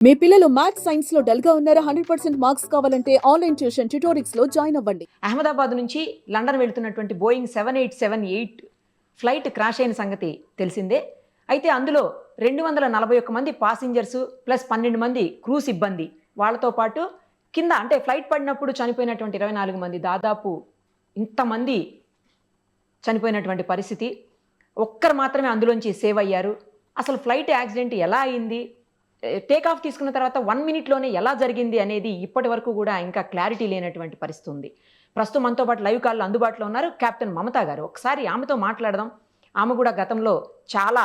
మీ పిల్లలు maths science లో dull గా ఉన్నారా? 100% మార్క్స్ కావాలంటే ఆన్లైన్ ట్యూషన్ ట్యుటోరిక్స్ లో జాయిన్ అవ్వండి. అహ్మదాబాద్ నుంచి లండన్ వెళ్తున్నటువంటి బోయింగ్ 7878 ఫ్లైట్ క్రాష్ అయిన సంగతి తెలిసిందే. అయితే అందులో 241 మంది పాసింజర్స్ ప్లస్ 12 మంది క్రూ సిబ్బంది వాళ్ళతో పాటు కింద అంటే ఫ్లైట్ పడినప్పుడు చనిపోయినటువంటి 24 మంది, దాదాపు ఇంతమంది చనిపోయినటువంటి పరిస్థితి. ఒక్కరు మాత్రమే అందులోంచి సేవ్ అయ్యారు. అసలు ఫ్లైట్ యాక్సిడెంట్ ఎలా అయింది, టేక్ ఆఫ్ తీసుకున్న తర్వాత 1 మినిట్లోనే ఎలా జరిగింది అనేది ఇప్పటి వరకు కూడా ఇంకా క్లారిటీ లేనటువంటి పరిస్థితి ఉంది. ప్రస్తుతం మనతో పాటు లైవ్ కాల్లో అందుబాటులో ఉన్నారు కెప్టెన్ మమత గారు. ఒకసారి ఆమెతో మాట్లాడదాం. ఆమె కూడా గతంలో చాలా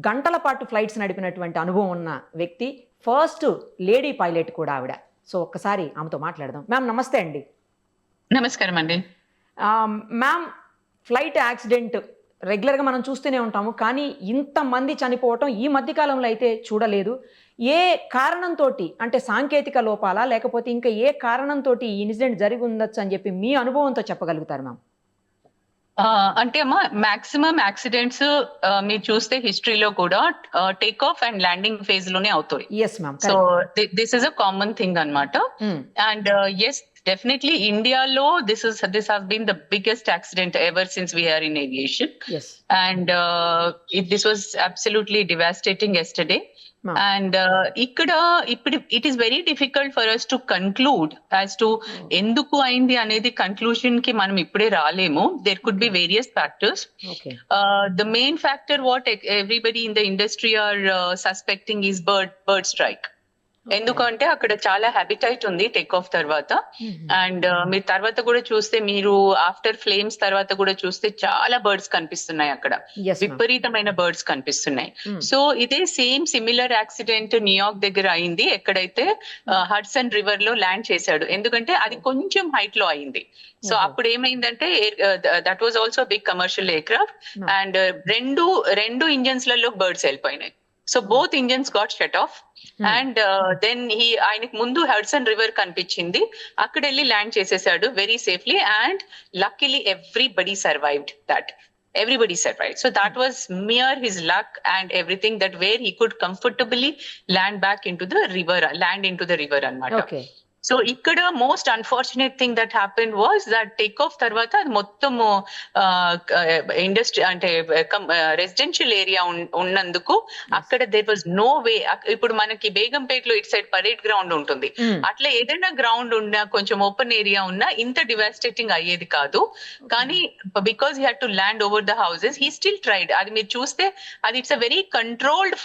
గంటల పాటు ఫ్లైట్స్ నడిపినటువంటి అనుభవం ఉన్న వ్యక్తి, ఫస్ట్ లేడీ పైలట్ కూడా ఆవిడ. సో ఒక్కసారి ఆమెతో మాట్లాడదాం. మ్యామ్ నమస్తే అండి. నమస్కారం అండి. మ్యామ్, ఫ్లైట్ యాక్సిడెంట్ రెగ్యులర్గా మనం చూస్తూనే ఉంటాము, కానీ ఇంతమంది చనిపోవటం ఈ మధ్యకాలంలో అయితే చూడలేదు. ఏ కారణంతో, అంటే సాంకేతిక లోపాలా లేకపోతే ఇంకా ఏ కారణంతో ఈ ఇన్సిడెంట్ జరిగి ఉండొచ్చు అని చెప్పి మీ అనుభవంతో చెప్పగలుగుతారు మ్యామ్? అంటే అమ్మా, మాక్సిమం యాక్సిడెంట్స్ మీరు చూస్తే హిస్టరీలో కూడా take off and landing phase లోనే అవుతాయి. Yes ma'am. So this is a common thing అన్నమాట. And yes, definitely India lo this has been the biggest accident ever since we are in aviation. Yes. And this was absolutely devastating yesterday. And ikkada it is very difficult for us to conclude as to enduku ayindi anedi conclusion ki manam ippude raalemo. There could be various factors. Okay. The main factor what everybody in the industry are suspecting is bird strike. ఎందుకంటే అక్కడ చాలా habitat ఉంది take off తర్వాత. And మీరు తర్వాత కూడా చూస్తే, మీరు ఆఫ్టర్ ఫ్లేమ్స్ తర్వాత కూడా చూస్తే చాలా బర్డ్స్ కనిపిస్తున్నాయి అక్కడ, విపరీతమైన బర్డ్స్ కనిపిస్తున్నాయి. సో ఇదే సేమ్ సిమిలర్ యాక్సిడెంట్ న్యూయార్క్ దగ్గర అయింది, ఎక్కడైతే హడ్సన్ రివర్ లో ల్యాండ్ చేశాడు. ఎందుకంటే అది కొంచెం హైట్ లో అయింది. సో అప్పుడు ఏమైందంటే, that was also big commercial aircraft, and రెండు ఇంజన్స్ లలో బర్డ్స్ వెళ్ళిపోయినాయి. So both engines got shut off. And then ఆయనకు ముందు హడ్సన్ రివర్ కనిపించింది, అక్కడ వెళ్ళి ల్యాండ్ చేసేసాడు very safely. And luckily everybody survived that. Everybody survived. So that was mere his luck and everything, that where he could comfortably land into the river anamata. Okay. So ఇక్కడ most unfortunate thing that happen was that take off తర్వాత అది మొత్తము industry అంటే residential area ఉన్నందుకు అక్కడ there was no way. ఇప్పుడు మనకి బేగంపేటలో ఇటు సైడ్ పరేడ్ గ్రౌండ్ ఉంటుంది, అట్లా ఏదైనా గ్రౌండ్ ఉన్నా, కొంచెం ఓపెన్ ఏరియా ఉన్నా ఇంత డివాస్టేటింగ్ అయ్యేది కాదు. కానీ because he had to land over the houses, he still tried. అది మీరు చూస్తే అది it's a very controlled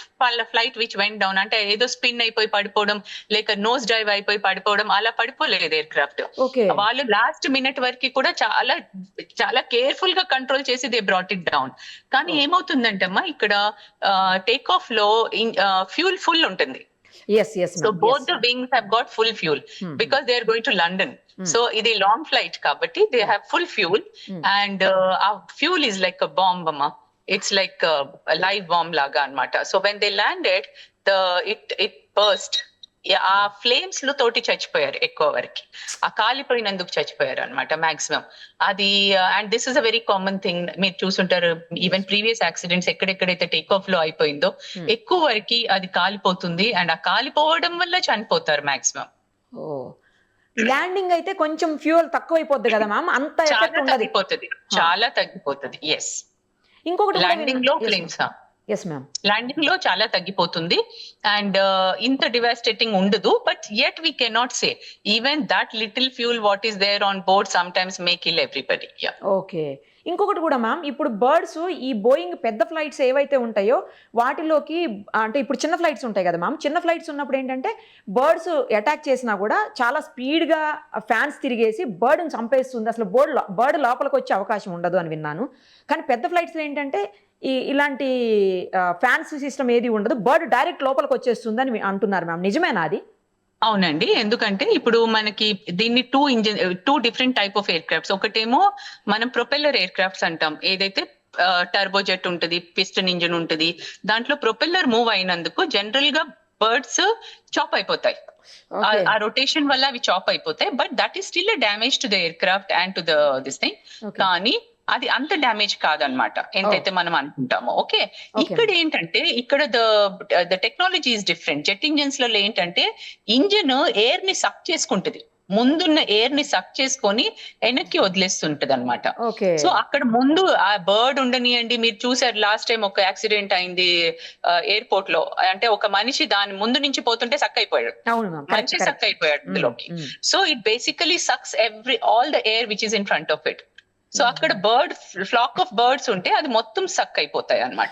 flight which vent down. అంటే ఏదో స్పిన్ అయిపోయి పడిపోవడం, లేక నోస్ డైవ్ అయిపోయి పడిపోవడం అలా పడిపోలేదు ఎయిర్ క్రాఫ్ట్. వాళ్ళు లాస్ట్ మినిట్ వరకు కూడా చాలా చాలా కేర్ఫుల్ గా కంట్రోల్ చేసి దే బ్రాట్ ఇట్ డౌన్. కానీ ఏమవుతుందంటమ్మా, ఇక్కడ టేక్ ఆఫ్ లో ఫ్యూల్ ఫుల్ ఉంటుంది. So both the wings have got full fuel because they are going to London. So ఇది లాంగ్ ఫ్లైట్ కాబట్టి they have full fuel. And ఆ fuel is like a bomb అమ్మా. It's like a live bomb laga anamata. So when they landed, it burst. ఆ flames లో తోటి చచ్చిపోయారు ఎక్కువ వరకు, ఆ కాలిపోయినందుకు చచ్చిపోయారు అనమాట మాక్సిమం. అది and this is a very common thing. మీరు చూసుంటారు, ఈవెన్ ప్రీవియస్ యాక్సిడెంట్స్ ఎక్కడెక్కడైతే టేక్ ఆఫ్ లో అయిపోయిందో ఎక్కువ వరకు అది కాలిపోతుంది, అండ్ ఆ కాలిపోవడం వల్ల చనిపోతారు మాక్సిమం. ల్యాండింగ్ అయితే కొంచెం ఫ్యూయల్ తక్కువ అయిపోద్ది కదా మ్యామ్, అంత తగ్గిపోతుంది, చాలా తగ్గిపోతుంది. ఎస్, ఇంకొకటి ల్యాండింగ్ లో ఫ్లేమ్స్ ల్యాండింగ్ లో చాలా తగ్గిపోతుంది. అండ్ ఇంత డివాస్టేటింగ్ ఉండదు. But yet we cannot say even that little fuel what is there on board sometimes may kill everybody. Okay. ఇంకొకటి కూడా మ్యామ్, ఇప్పుడు బర్డ్స్ ఈ బోయింగ్ పెద్ద ఫ్లైట్స్ ఏవైతే ఉంటాయో వాటిలోకి, అంటే ఇప్పుడు చిన్న ఫ్లైట్స్ ఉంటాయి కదా మ్యామ్, చిన్న ఫ్లైట్స్ ఉన్నప్పుడు ఏంటంటే బర్డ్స్ అటాక్ చేసినా కూడా చాలా స్పీడ్గా ఫ్యాన్స్ తిరిగేసి బర్డ్ని చంపేస్తుంది, అసలు బర్డ్ లోపలికి వచ్చే అవకాశం ఉండదు అని విన్నాను. కానీ పెద్ద ఫ్లైట్స్ ఏంటంటే ఇలాంటి ఫ్యాన్స్ సిస్టమ్ ఏది ఉండదు, బర్డ్ డైరెక్ట్ లోపలికి వచ్చేస్తుంది అని అంటున్నారు మ్యామ్, నిజమేనా అది? అవునండి. ఎందుకంటే ఇప్పుడు మనకి దీన్ని two different type of air crafts. ఒకటేమో మనం ప్రొపెల్లర్ ఎయిర్ క్రాఫ్ట్స్ అంటాం, ఏదైతే టర్బోజెట్ ఉంటుంది, పిస్టన్ ఇంజిన్ ఉంటుంది. దాంట్లో ప్రొపెల్లర్ మూవ్ అయినందుకు జనరల్ గా బర్డ్స్ చాప్ అయిపోతాయి, ఆ రొటేషన్ వల్ల అవి చాప్ అయిపోతాయి. But that is still damage to the air craft and to this thing. కానీ అది అంత డ్యామేజ్ కాదనమాట ఎంతైతే మనం అనుకుంటామో. Okay, Okay. ఇక్కడ ఏంటంటే ఇక్కడ the technology is different. Jet engines లలో ఏంటంటే ఇంజిన్ ఎయిర్ ని సక్ చేసుకుంటది, ముందున్న ఎయిర్ ని సక్ చేసుకొని వెనక్కి వదిలేస్తుంటది అనమాట. ఓకే. సో అక్కడ ముందు ఆ బర్డ్ ఉండనియండి, మీరు చూసారు లాస్ట్ టైం ఒక యాక్సిడెంట్ అయింది ఎయిర్పోర్ట్ లో, అంటే ఒక మనిషి దాని ముందు నుంచి పోతుంటే సక్ అయిపోయాడు, అవును మ్యామ్, మనిషి సక్ అయిపోయాడు అందులోకి. So it basically sucks all the air which is in front of it. So అక్కడ ఫ్లాక్ ఆఫ్ బర్డ్స్ ఉంటే అది మొత్తం సక్ అయిపోతాయి అనమాట.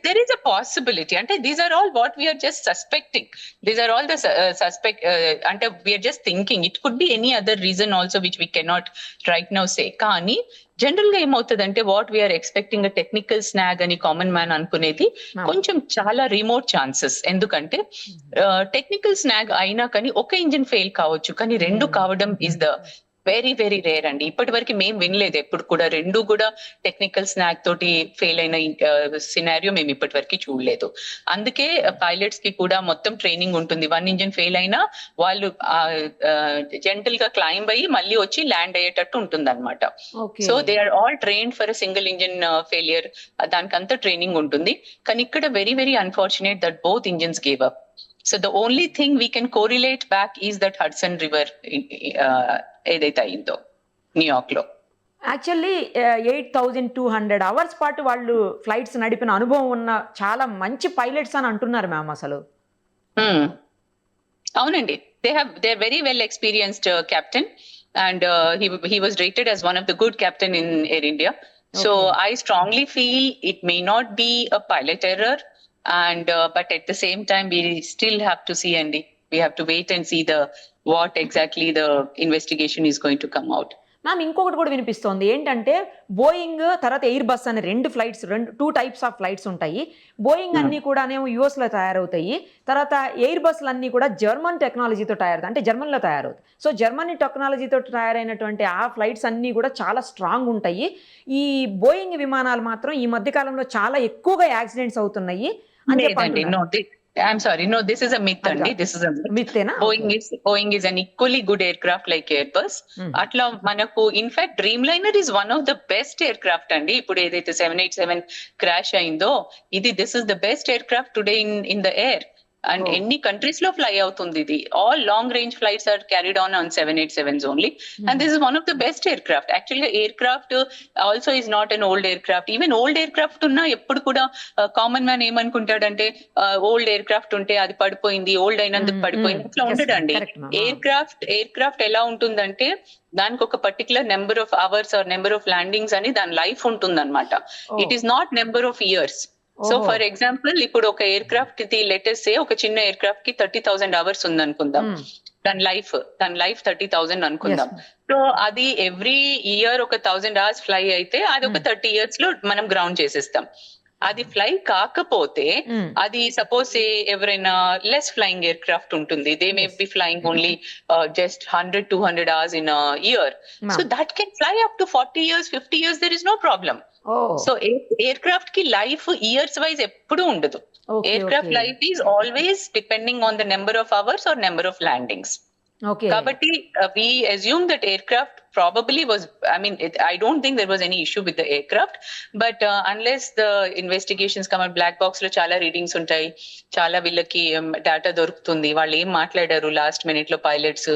దెర్ ఈస్ అ పాసిబిలిటీ, అంటే these are all what we're just suspecting, these are all the suspect, అంటే we're just thinking it could be any other reason also which we cannot right now say. కానీ general గా ఏమవుతుందంటే what we're expecting technical snag అని common man అనుకునేది కొంచెం చాలా remote chances. ఎందుకంటే technical snag అయినా కానీ ఒక ఇంజిన్ ఫెయిల్ కావచ్చు, కానీ రెండు కావడం is the very very rare అండి. ఇప్పటి వరకు మేము వినలేదు ఎప్పుడు కూడా రెండు కూడా టెక్నికల్ స్నాగ్ తోటి ఫెయిల్ అయిన సినారియో మేము ఇప్పటి వరకు చూడలేదు. అందుకే పైలట్స్ కి కూడా మొత్తం ట్రైనింగ్ ఉంటుంది. వన్ ఇంజిన్ ఫెయిల్ అయినా వాళ్ళు జెంటల్ గా క్లైంబ్ అయ్యి మళ్ళీ వచ్చి ల్యాండ్ అయ్యేటట్టు ఉంటుంది అనమాట. So they are all trained for single engine failure, దానికి అంతా ట్రైనింగ్ ఉంటుంది. కానీ ఇక్కడ very very unfortunate that both engines gave up. So the only thing we can correlate back is that Hudson River ఏదైతే అయిందో న్యూయార్క్ లో. Actually 8,200 hours పాటు వాళ్ళు ఫ్లైట్స్ నడిపిన అనుభవం ఉన్న చాలా మంచి పైలట్స్ అని అంటున్నారు మ్యామ్ అసలు. అవునండి, they're very well experienced captain, and he was rated as one of the good captain in Air India. So I strongly feel it may not be a pilot error, and but at the same time we still have to see, and we have to wait and see what exactly the investigation is going to come out. Ma'am ఇంకొకటి కూడా వినిపిస్తోంది ఏంటంటే Boeing తర్వాత air bus అనే two types of flights ఉంటాయి. Boeing అన్ని కూడా US లో తయారవుతాయి, తర్వాత ఎయిర్ బస్లు అన్ని కూడా జర్మన్ టెక్నాలజీతో తయారవుతాయి, అంటే జర్మన్లో తయారవుతాయి. సో జర్మనీ టెక్నాలజీతో తయారైనటువంటి ఆ ఫ్లైట్స్ అన్ని కూడా చాలా స్ట్రాంగ్ ఉంటాయి. ఈ బోయింగ్ విమానాలు మాత్రం ఈ మధ్య కాలంలో చాలా ఎక్కువగా యాక్సిడెంట్స్ అవుతున్నాయి అని చెప్పండి. I'm sorry, no, this is a myth andi. This is a myth. Boeing is an equally good aircraft like Airbus. Atla manaku in fact Dreamliner is one of the best aircraft andi. Ippudu edaithe 787 crash ayindo, this is the best aircraft today in the air. And any countries lo fly avutundi idi. All long range flights are carried on 787s only. And this is one of the best aircraft. Actually aircraft also is not an old aircraft. Even old aircraft unna eppudu kuda common man em anukuntadante old aircraft unte adi padipoyindi, old ainanduku padipoyindi itla undadandi. Aircraft ela untundante దానికి ఒక particular number of hours are number of landings అని దాని life ఉంటుందన్నమాట. It is not number of years. So for example ఇప్పుడు ఒక air craft కి latest సే ఒక చిన్న ఎయిర్ క్రాఫ్ట్ కి 30,000 అవర్స్ ఉంది అనుకుందాం, దాని లైఫ్ 30,000 అనుకుందాం. సో అది ఎవ్రీ ఇయర్ ఒక 1,000 అవర్స్ ఫ్లై అయితే అది ఒక 30 years లో మనం గ్రౌండ్ చేసేస్తాం. అది ఫ్లై కాకపోతే అది సపోజ్ ఎవరైనా లెస్ ఫ్లయింగ్ ఎయిర్ క్రాఫ్ట్ ఉంటుంది, they may be flying only just 100-200 hours in a year. So that can fly up to 40 years, 50 years, there is no problem. So aircraft ki life years wise eppudu undadu. Aircraft life is always depending on the number of hours or number of landings. Kabatti we assume that aircraft probably was, I don't think there was any issue with the aircraft, but unless the investigations come out, black box lo chala readings untayi, chala villaki data dorukutundi, vallu em maatlaadaru last minute lo pilots,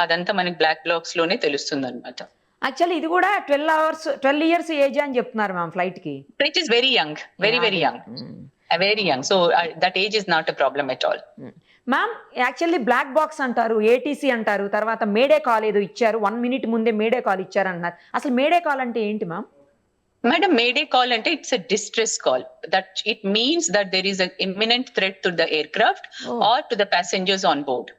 adantha manaki black box lone telustundi annamata. Actually ఇది కూడా 12 years age అని చెప్తున్నారు ma'am flight కి. Which is very young, very young, very young. So that age is not a problem at all. Ma'am actually black box అంటారు, ATC అంటారు, తర్వాత May Day call ఏదో ఇచ్చారు, 1 minute ముందే మేడే కాల్ ఇచ్చారు అన్నారు. అసలు మేడే కాల్ అంటే ఏంటి ma'am? Madam, mayday call ante it's a distress call. That it means that there is an imminent threat to the aircraft or to the passengers on board,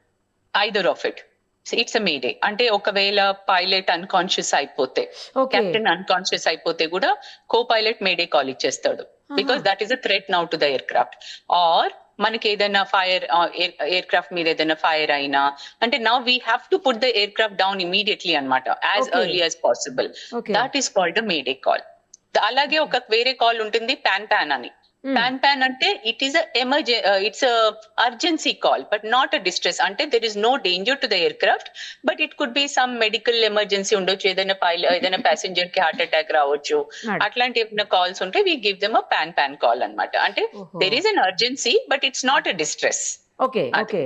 either of it. So it's a mayday. Ante okavela pilot unconscious అయిపోతే, captain unconscious అయిపోతే కూడా co-pilot mayday call ఇచ్చేస్తాడు, because that is a threat now to the aircraft. Or మనకి ఏదైనా fire aircraft మీద ఏదైనా fire అయినా అంటే now we have to put the aircraft down immediately అన్నమాట, as early as possible. That is called the mayday call. అలాగే ఒక వేరే కాల్ ఉంటుంది పాన్ అని. pan అంటే it is a it's a urgency call but not a distress. అంటే there is no danger to the aircraft but it could be some medical emergency ఉండొచ్చు, ఏదైనా passenger కి హార్ట్ అటాక్ రావచ్చు, అట్లాంటి ఏమైనా కాల్స్ ఉంటే we give them a pan call అన్నమాట. అంటే there is an urgency but it's not a distress. Okay okay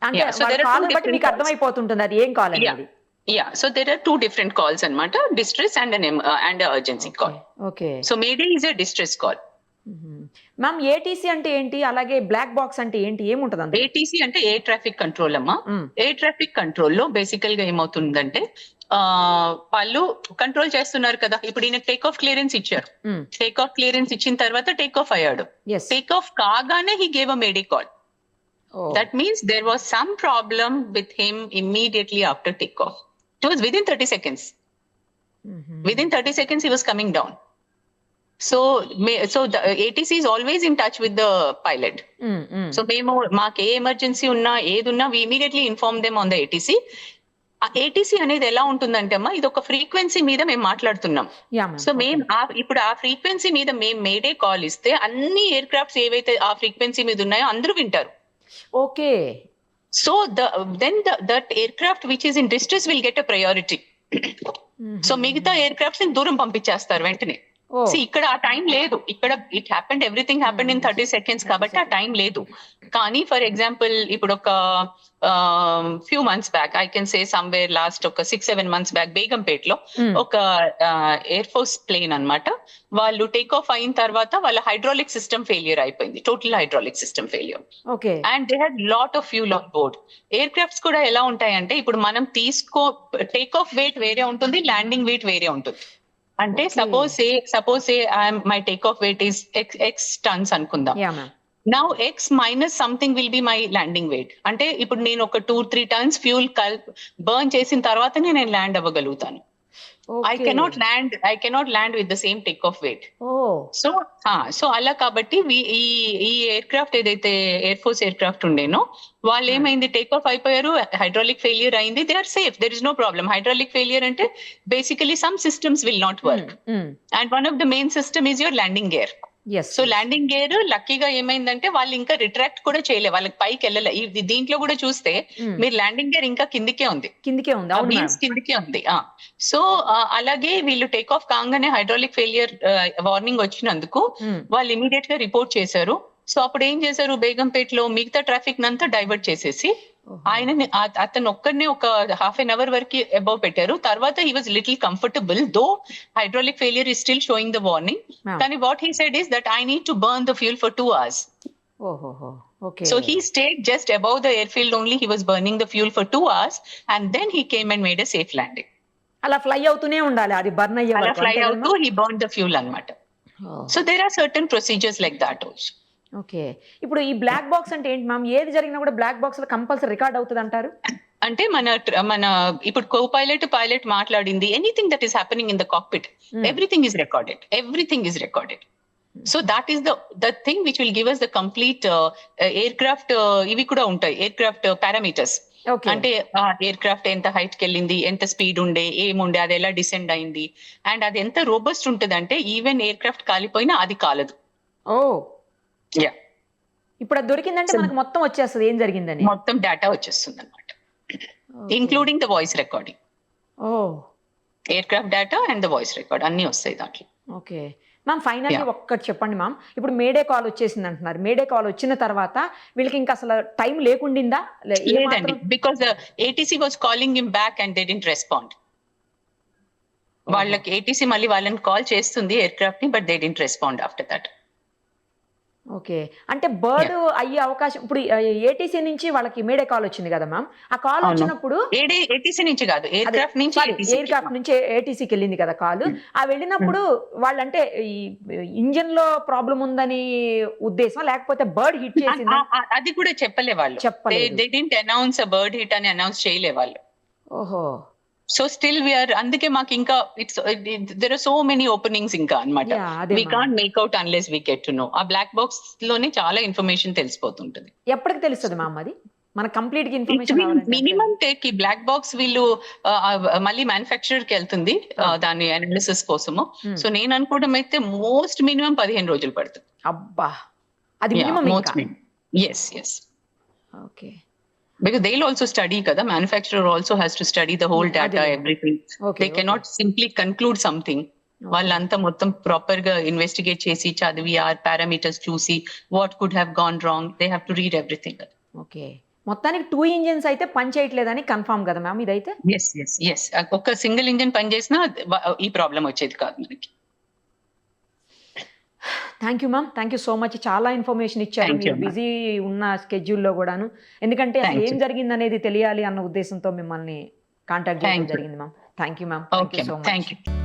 అంటే Yeah, so there are call two బట్టి different మీకు calls. అర్థమైపోతుంటుంది అది ఏం కాల్ అనేది. So there are two different calls అన్నమాట, distress and an urgency call. Okay So Mayday is a distress call. Ma'am ATC అంటే ఏంటి, అలాగే బ్లాక్ బాక్స్ అంటే ఏంటి, ఏముంటది అందులో? ఏటీసీ అంటే ఎయిర్ ట్రాఫిక్ కంట్రోల్ అమ్మా. Mm. ఎయిర్ ట్రాఫిక్ కంట్రోల్ లో బేసికల్ గా ఏమవుతుందంటే వాళ్ళు కంట్రోల్ చేస్తున్నారు కదా, ఇప్పుడు ఈయన టేక్ ఆఫ్ క్లియరెన్స్ ఇచ్చారు, టేక్ ఆఫ్ క్లియరెన్స్ ఇచ్చిన తర్వాత టేక్ ఆఫ్ అయ్యాడు, ఎస్ టేక్ ఆఫ్ కాగానే he gave a May Day call. That means there was some problem with him immediately after takeoff. It was within 30 seconds. Within 30 seconds, he was coming down. So the ATC is always in touch with the pilot. So మాకు ఏ emergency ఉన్నా ఏదున్నా we immediately inform them on the ATC. ఆ ATC అనేది ఎలా ఉంటుందంటే అమ్మా, ఇది ఒక ఫ్రీక్వెన్సీ మీద మేము మాట్లాడుతున్నాం. సో ఇప్పుడు ఆ ఫ్రీక్వెన్సీ మీద మేము మేడే కాల్ ఇస్తే అన్ని ఎయిర్ క్రాఫ్ట్స్ ఏవైతే ఆ ఫ్రీక్వెన్సీ మీద ఉన్నాయో అందరూ వింటారు. Okay So that aircraft which is in distress will get a priority. So మిగతా ఎయిర్ క్రాఫ్ట్స్ ని దూరం పంపించేస్తారు వెంటనే. ఇక్కడ ఆ టైం లేదు, ఇక్కడ ఎవ్రీథింగ్ హ్యాపెండ్ ఇన్ 30 seconds కాబట్టి ఆ టైం లేదు. కానీ ఫర్ ఎగ్జాంపుల్ ఇప్పుడు ఒక few months back, I can say somewhere last ఒక 6-7 months బ్యాక్ బేగంపేటలో ఒక ఎయిర్ ఫోర్స్ ప్లేన్ అన్నమాట, వాళ్ళు టేక్ ఆఫ్ అయిన తర్వాత వాళ్ళ హైడ్రాలిక్ సిస్టమ్ ఫెయిలియర్ అయిపోయింది, total hydraulic system failure. Okay and they had lot of fuel on board. Air crafts కూడా ఎలా ఉంటాయంటే, ఇప్పుడు మనం టేక్ ఆఫ్ వెయిట్ వేరే ఉంటుంది, ల్యాండింగ్ వెయిట్ వేరే ఉంటుంది. అంటే suppose my take off weight is X tons అనుకుందాం. Now X minus something will be my landing weight. అంటే ఇప్పుడు నేను ఒక 2-3 tons ఫ్యూల్ బర్న్ చేసిన తర్వాతనే నేను ల్యాండ్ అవ్వగలుగుతాను. I cannot land with the same takeoff weight. So అలా కాబట్టి ఈ ఎయిర్ క్రాఫ్ట్ ఏదైతే ఎయిర్ ఫోర్స్ ఎయిర్ క్రాఫ్ట్ ఉండేనో వాళ్ళు ఏమైంది, టేక్ ఆఫ్ అయిపోయారు, హైడ్రాలిక్ ఫెయిలియర్ అయింది, they are safe, there is no problem. Hydraulic failure అంటే basically some systems will not work and one of the main system is your landing gear. So landing gear లక్కీగా ఏమైందంటే వాళ్ళు ఇంకా retract కూడా చేయలే, వాళ్ళకి పైకి వెళ్ళలే. దీంట్లో కూడా చూస్తే మీరు ల్యాండింగ్ గేర్ ఇంకా కిందికే ఉంది. సో అలాగే వీళ్ళు టేక్ ఆఫ్ కాగానే హైడ్రాలిక్ ఫెయిలియర్ వార్నింగ్ వచ్చినందుకు వాళ్ళు ఇమీడియట్ గా రిపోర్ట్ చేశారు. సో అప్పుడు ఏం చేశారు, బేగంపేటలో మిగతా ట్రాఫిక్ నంతా డైవర్ట్ చేసేసి అతను ఒక్కడనే ఒక half an hour వరకు అబౌవ్ పెట్టారు. తర్వాత he was little comfortable though hydraulic failure is still showing the warning. కానీ what he said is that I need to burn the fuel for 2 hours. So he stayed just above the airfield only. He was burning the fuel for 2 hours and then he came and made a safe landing. అలా fly అవుతూనే ఉండాలి, అది burn అయ్యే అలా fly అవుతూ he burned the fuel అన్నమాట. So there are certain procedures like that also. Okay, ఇప్పుడు ఈ బ్లాక్ బాక్స్ అంటే ఏంటి మ్యామ్? ఏది జరిగినా కూడా బ్లాక్ బాక్స్ లో కంపల్సరీ రికార్డ్ అవుతుంది అంటారు? అంటే మన ఇప్పుడు కో పైలట్ మాట్లాడింది, anything that is happening in the cockpit, everything is recorded. So that is the thing which will give us the complete air craft ఇవి కూడా ఉంటాయి, ఎయిర్ క్రాఫ్ట్ పారామీటర్స్. అంటే ఎయిర్ క్రాఫ్ట్ ఎంత హైట్ కి వెళ్ళింది, ఎంత speed ఉండే, ఏముండే, అది ఎలా డిసెండ్ అయింది, అండ్ అది ఎంత రోబస్ట్ ఉంటుంది అంటే ఈవెన్ ఎయిర్ క్రాఫ్ట్ కాలిపోయినా అది కాలదు. ఇప్పుడు అది దొరికిందంటే మనకు మొత్తం వచ్చేస్తుంది ఏం జరిగిందని, మొత్తం డేటా వచ్చేస్తుంది అనమాట, including the voice recording. Air craft data and the voice record అన్ని వస్తాయి దాంట్లో. ఓకే మ్యామ్, ఫైనల్లీ ఒక్కటి చెప్పండి మ్యామ్, ఇప్పుడు మేడే కాల్ వచ్చేసింది అంటున్నారు, మేడే కాల్ వచ్చిన తర్వాత వీళ్ళకి ఇంకా అసలు టైం లేకుండిందా? లేదండి, because ATC was calling him back and they didn't respond. వాళ్ళకి ఏటీసీ మళ్ళీ వాళ్ళని కాల్ చేస్తుంది ఎయిర్ క్రాఫ్ట్ ని, but they didn't respond after that. Okay, అంటే బర్డ్ అయ్యే అవకాశం, ఇప్పుడు ఏటీసీ నుంచి వాళ్ళకి మేడే కాల్ వచ్చింది కదా మ్యామ్, ఆ కాల్ వచ్చినప్పుడు ఏటీసీ నుంచి కాదు, ఎయిర్ క్రాఫ్ట్ నుంచి ఏటీసీకి వెళ్ళింది కదా కాల్, ఆ వెళ్ళినప్పుడు వాళ్ళంటే ఈ ఇంజిన్ లో ప్రాబ్లం ఉందని ఉద్దేశం, లేకపోతే బర్డ్ హిట్ చేసింది అది కూడా చెప్పలే వాళ్ళు, they didn't announce bird hit అని అనౌన్స్ చేయలే వాళ్ళు. ఓహో, సో స్టిల్ వీఆర్, అందుకే మాకు ఇంకా there are so many openings ఇంకా అన్నమాట, we can't make out unless we get to know. ఆ బ్లాక్ బాక్స్ లోనే చాలా ఇన్ఫర్మేషన్ తెలిసిపోతుంటది. ఎప్పటికి తెలుస్తుంది మ్యామ్ అది? మన కంప్లీట్గా ఇన్ఫర్మేషన్ రావాలంటే మినిమం టేక్ ఈ బ్లాక్ బాక్స్ వీళ్ళు మళ్ళీ మ్యానుఫ్యాక్చరర్ కి వెళ్తుంది దాని అనాలిసిస్ కోసము. సో నేను అనుకోవడం అయితే మోస్ట్ మినిమం 15 రోజులు పడుతుంది. అబ్బా, అది మినిమం ఇంకా. Yes. Okay, Because they'll also study kada, manufacturer also has to study the whole data, everything. They cannot simply conclude something. వాళ్ళంతా మొత్తం ప్రాపర్ గా ఇన్వెస్టిగేట్ చేసి చదివి ఆ పారామీటర్స్ చూసి what could have gone wrong, they have to read everything. Okay, మొత్తానికి 2 engines అయితే పని చేయట్లేదని కన్ఫర్మ్ కదా మ్యామ్ ఇదైతే? ఎస్ ఒక సింగిల్ ఇంజిన్ పని చేసినా ఈ ప్రాబ్లం వచ్చేది కాదు మనకి. Thank you ma'am, thank you so much. చాలా ఇన్ఫర్మేషన్ ఇచ్చారు మీరు బిజీ ఉన్న స్కెడ్యూల్లో కూడాను. ఎందుకంటే అసలు ఏం జరిగింది అనేది తెలియాలి అన్న ఉద్దేశంతో మిమ్మల్ని కాంటాక్ట్ చేయడం జరిగింది ma'am. Thank you ma'am, thank you so much.